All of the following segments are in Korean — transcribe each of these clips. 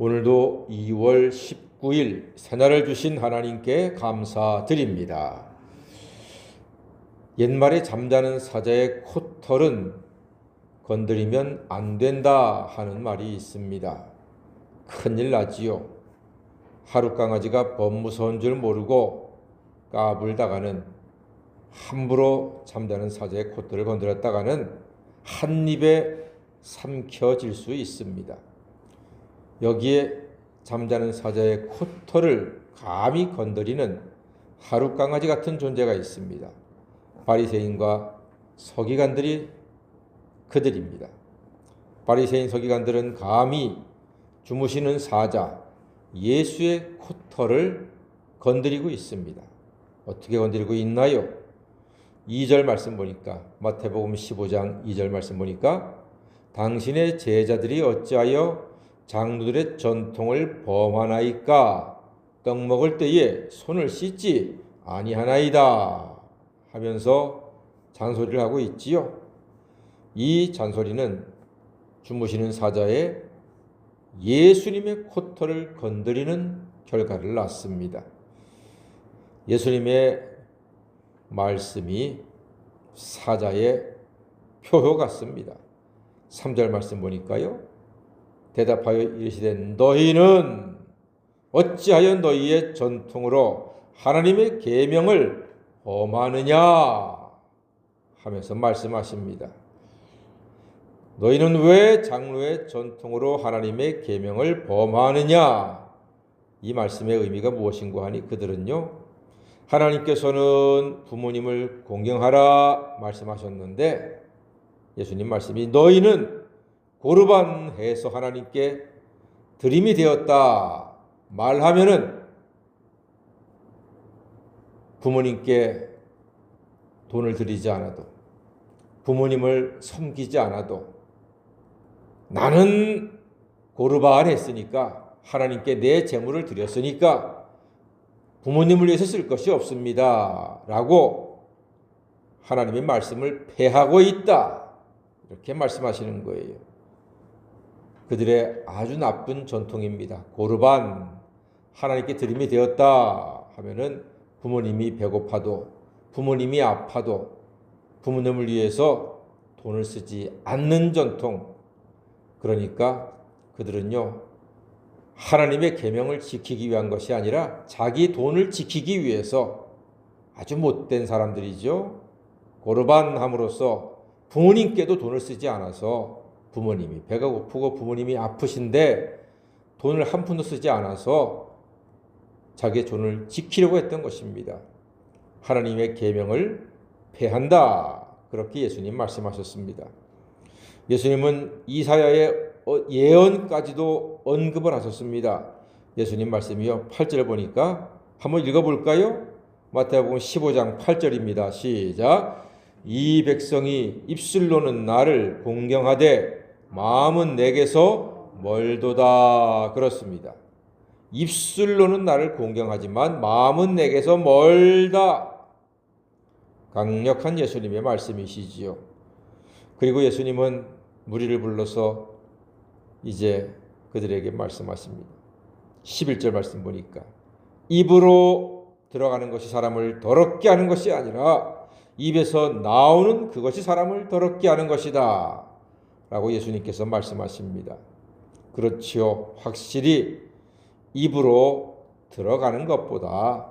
오늘도 2월 19일 새날을 주신 하나님께 감사드립니다. 옛말에 잠자는 사자의 코털은 건드리면 안 된다 하는 말이 있습니다. 큰일 나지요. 하루 강아지가 범무서운 줄 모르고 까불다가는 함부로 잠자는 사자의 코털을 건드렸다가는 한 입에 삼켜질 수 있습니다. 여기에 잠자는 사자의 코털을 감히 건드리는 하루 강아지 같은 존재가 있습니다. 바리새인과 서기관들이 그들입니다. 바리새인 서기관들은 감히 주무시는 사자 예수의 코털을 건드리고 있습니다. 어떻게 건드리고 있나요? 2절 말씀 보니까 마태복음 15장 2절 말씀 보니까 당신의 제자들이 어찌하여 장로들의 전통을 범하나이까? 떡 먹을 때에 손을 씻지 아니하나이다 하면서 잔소리를 하고 있지요. 이 잔소리는 주무시는 사자의 예수님의 코털을 건드리는 결과를 낳습니다. 예수님의 말씀이 사자의 표효 같습니다. 3절 말씀 보니까요. 대답하여 이르시되 너희는 어찌하여 너희의 전통으로 하나님의 계명을 범하느냐 하면서 말씀하십니다. 너희는 왜 장로의 전통으로 하나님의 계명을 범하느냐? 이 말씀의 의미가 무엇인가 하니 그들은요. 하나님께서는 부모님을 공경하라 말씀하셨는데 예수님 말씀이 너희는 고르반해서 하나님께 드림이 되었다 말하면은 부모님께 돈을 드리지 않아도 부모님을 섬기지 않아도 나는 고르반 했으니까 하나님께 내 재물을 드렸으니까 부모님을 위해서 쓸 것이 없습니다 라고 하나님의 말씀을 폐하고 있다 이렇게 말씀하시는 거예요. 그들의 아주 나쁜 전통입니다. 고르반 하나님께 드림이 되었다 하면은 부모님이 배고파도 부모님이 아파도 부모님을 위해서 돈을 쓰지 않는 전통. 그러니까 그들은요 하나님의 계명을 지키기 위한 것이 아니라 자기 돈을 지키기 위해서 아주 못된 사람들이죠. 고르반함으로써 부모님께도 돈을 쓰지 않아서 부모님이 배가 고프고 부모님이 아프신데 돈을 한 푼도 쓰지 않아서 자기의 돈을 지키려고 했던 것입니다. 하나님의 계명을 폐한다. 그렇게 예수님 말씀하셨습니다. 예수님은 이사야의 예언까지도 언급을 하셨습니다. 예수님 말씀이요. 8절을 보니까 한번 읽어볼까요? 마태복음 15장 8절입니다. 시작. 이 백성이 입술로는 나를 공경하되 마음은 내게서 멀도다. 그렇습니다. 입술로는 나를 공경하지만 마음은 내게서 멀다. 강력한 예수님의 말씀이시지요. 그리고 예수님은 무리를 불러서 이제 그들에게 말씀하십니다. 11절 말씀 보니까 입으로 들어가는 것이 사람을 더럽게 하는 것이 아니라 입에서 나오는 그것이 사람을 더럽게 하는 것이다 라고 예수님께서 말씀하십니다. 그렇지요. 확실히 입으로 들어가는 것보다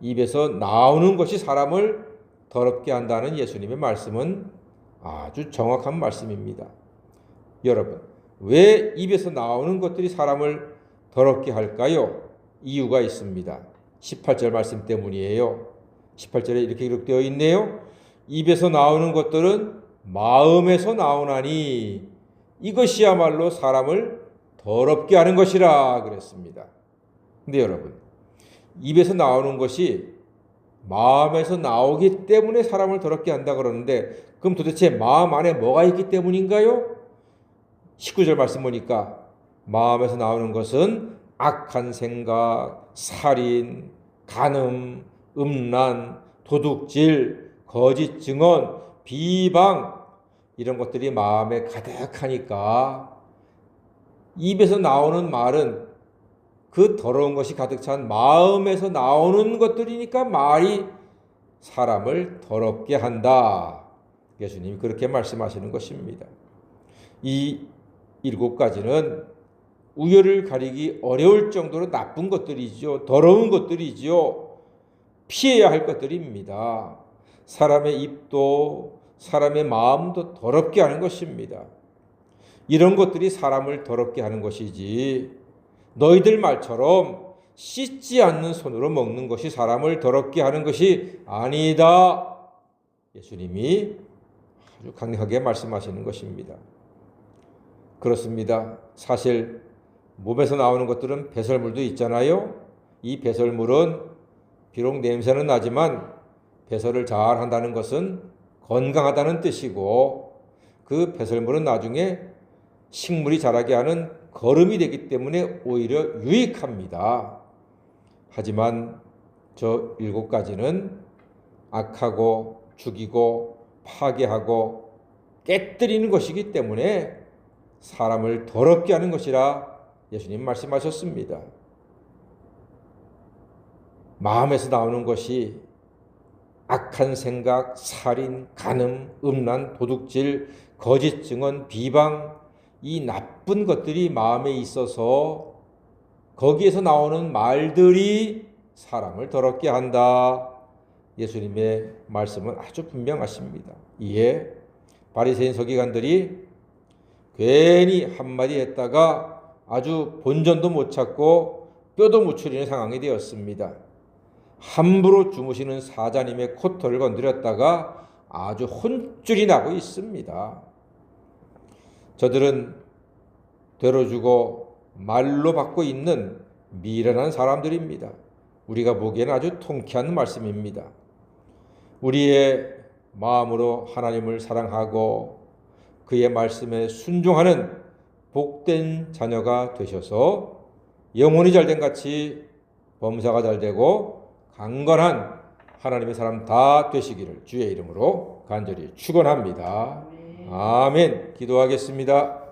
입에서 나오는 것이 사람을 더럽게 한다는 예수님의 말씀은 아주 정확한 말씀입니다. 여러분, 왜 입에서 나오는 것들이 사람을 더럽게 할까요? 이유가 있습니다. 18절 말씀 때문이에요. 18절에 이렇게 기록되어 있네요. 입에서 나오는 것들은 마음에서 나오나니 이것이야말로 사람을 더럽게 하는 것이라 그랬습니다. 근데 여러분, 입에서 나오는 것이 마음에서 나오기 때문에 사람을 더럽게 한다 그러는데 그럼 도대체 마음 안에 뭐가 있기 때문인가요? 19절 말씀 보니까 마음에서 나오는 것은 악한 생각, 살인, 간음, 음란, 도둑질, 거짓 증언, 비방 이런 것들이 마음에 가득하니까 입에서 나오는 말은 그 더러운 것이 가득 찬 마음에서 나오는 것들이니까 말이 사람을 더럽게 한다. 예수님이 그렇게 말씀하시는 것입니다. 이 7가지는 우열을 가리기 어려울 정도로 나쁜 것들이죠. 더러운 것들이죠. 피해야 할 것들입니다. 사람의 입도 사람의 마음도 더럽게 하는 것입니다. 이런 것들이 사람을 더럽게 하는 것이지 너희들 말처럼 씻지 않는 손으로 먹는 것이 사람을 더럽게 하는 것이 아니다. 예수님이 아주 강력하게 말씀하시는 것입니다. 그렇습니다. 사실 몸에서 나오는 것들은 배설물도 있잖아요. 이 배설물은 비록 냄새는 나지만 배설을 잘 한다는 것은 건강하다는 뜻이고 그 배설물은 나중에 식물이 자라게 하는 거름이 되기 때문에 오히려 유익합니다. 하지만 저 7가지는 악하고 죽이고 파괴하고 깨뜨리는 것이기 때문에 사람을 더럽게 하는 것이라 예수님 말씀하셨습니다. 마음에서 나오는 것이 악한 생각, 살인, 간음, 음란, 도둑질, 거짓 증언, 비방, 이 나쁜 것들이 마음에 있어서 거기에서 나오는 말들이 사람을 더럽게 한다. 예수님의 말씀은 아주 분명하십니다. 이에 바리새인 서기관들이 괜히 한마디 했다가 아주 본전도 못 찾고 뼈도 못 추리는 상황이 되었습니다. 함부로 주무시는 사자님의 코털을 건드렸다가 아주 혼쭐이 나고 있습니다. 저들은 되로주고 말로 받고 있는 미련한 사람들입니다. 우리가 보기에는 아주 통쾌한 말씀입니다. 우리의 마음으로 하나님을 사랑하고 그의 말씀에 순종하는 복된 자녀가 되셔서 영혼이 잘된 같이 범사가 잘되고 강건한 하나님의 사람 다 되시기를 주의 이름으로 간절히 축원합니다. 아멘. 기도하겠습니다.